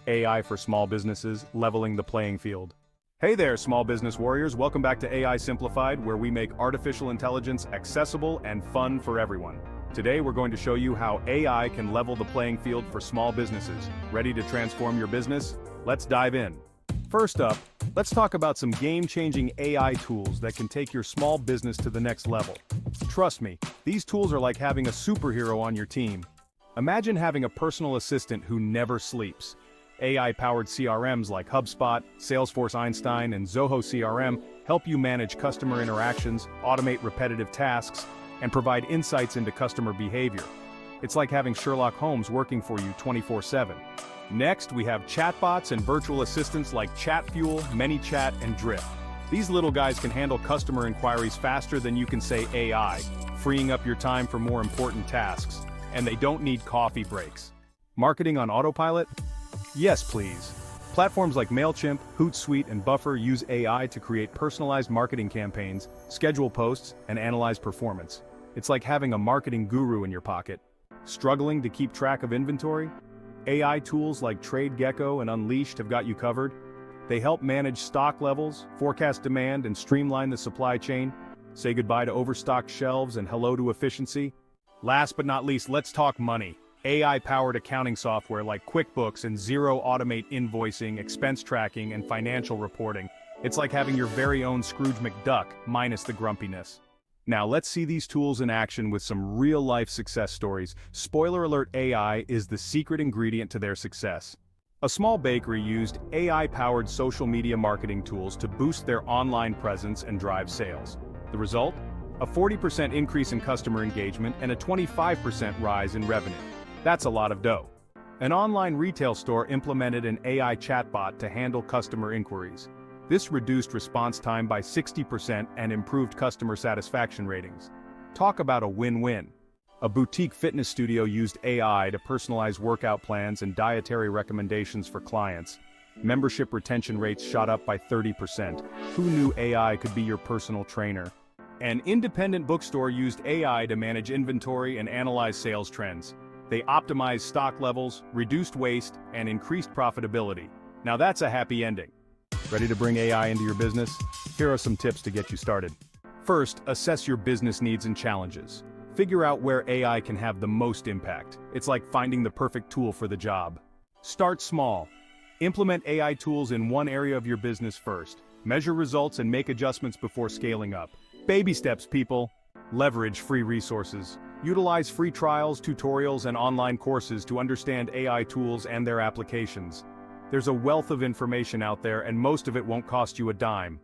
AI for small businesses, leveling the playing field. Hey there, small business warriors. Welcome back to AI Simplified, where we make artificial intelligence accessible and fun for everyone. Today, we're going to show you how AI can level the playing field for small businesses. Ready to transform your business? Let's dive in. First up, let's talk about some game-changing AI tools that can take your small business to the next level. Trust me, these tools are like having a superhero on your team. Imagine having a personal assistant who never sleeps. AI-powered CRMs like HubSpot, Salesforce Einstein, and Zoho CRM help you manage customer interactions, automate repetitive tasks, and provide insights into customer behavior. It's like having Sherlock Holmes working for you 24/7. Next, we have chatbots and virtual assistants like ChatFuel, ManyChat, and Drift. These little guys can handle customer inquiries faster than you can say AI, freeing up your time for more important tasks. And they don't need coffee breaks. Marketing on autopilot? Yes, please. Platforms like MailChimp, Hootsuite, and Buffer use AI to create personalized marketing campaigns, schedule posts, and analyze performance. It's like having a marketing guru in your pocket. Struggling to keep track of inventory? AI tools like TradeGecko and Unleashed have got you covered. They help manage stock levels, forecast demand, and streamline the supply chain. Say goodbye to overstocked shelves and hello to efficiency. Last but not least, let's talk money. AI-powered accounting software like QuickBooks and Xero automate invoicing, expense tracking, and financial reporting. It's like having your very own Scrooge McDuck, minus the grumpiness. Now let's see these tools in action with some real-life success stories. Spoiler alert, AI is the secret ingredient to their success. A small bakery used AI-powered social media marketing tools to boost their online presence and drive sales. The result? A 40% increase in customer engagement and a 25% rise in revenue. That's a lot of dough. An online retail store implemented an AI chatbot to handle customer inquiries. This reduced response time by 60% and improved customer satisfaction ratings. Talk about a win-win. A boutique fitness studio used AI to personalize workout plans and dietary recommendations for clients. Membership retention rates shot up by 30%. Who knew AI could be your personal trainer? An independent bookstore used AI to manage inventory and analyze sales trends. They optimized stock levels, reduced waste, and increased profitability. Now that's a happy ending. Ready to bring AI into your business? Here are some tips to get you started. First, assess your business needs and challenges. Figure out where AI can have the most impact. It's like finding the perfect tool for the job. Start small. Implement AI tools in one area of your business first. Measure results and make adjustments before scaling up. Baby steps, people. Leverage free resources. Utilize free trials, tutorials, and online courses to understand AI tools and their applications. There's a wealth of information out there, and most of it won't cost you a dime.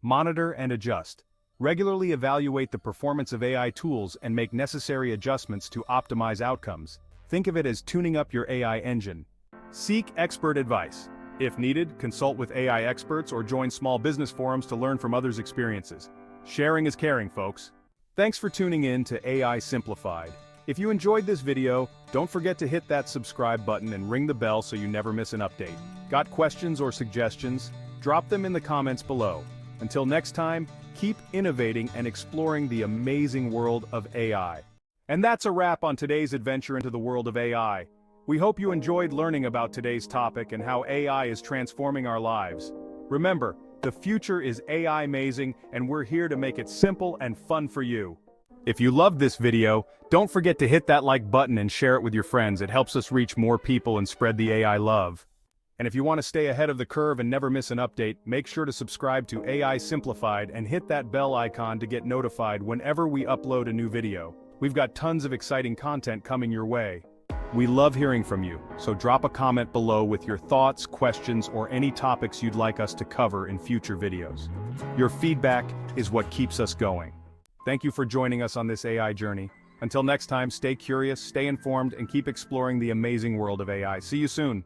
Monitor and adjust. Regularly evaluate the performance of AI tools and make necessary adjustments to optimize outcomes. Think of it as tuning up your AI engine. Seek expert advice. If needed, consult with AI experts or join small business forums to learn from others' experiences. Sharing is caring, folks. Thanks for tuning in to AI Simplified. If you enjoyed this video, don't forget to hit that subscribe button and ring the bell so you never miss an update. Got questions or suggestions? Drop them in the comments below. Until next time, keep innovating and exploring the amazing world of AI. And that's a wrap on today's adventure into the world of AI. We hope you enjoyed learning about today's topic and how AI is transforming our lives. Remember, the future is AI amazing, and we're here to make it simple and fun for you. If you loved this video, don't forget to hit that like button and share it with your friends. It helps us reach more people and spread the AI love. And if you want to stay ahead of the curve and never miss an update, make sure to subscribe to AI Simplified and hit that bell icon to get notified whenever we upload a new video. We've got tons of exciting content coming your way. We love hearing from you, so drop a comment below with your thoughts, questions, or any topics you'd like us to cover in future videos. Your feedback is what keeps us going. Thank you for joining us on this AI journey. Until next time, stay curious, stay informed, and keep exploring the amazing world of AI. See you soon.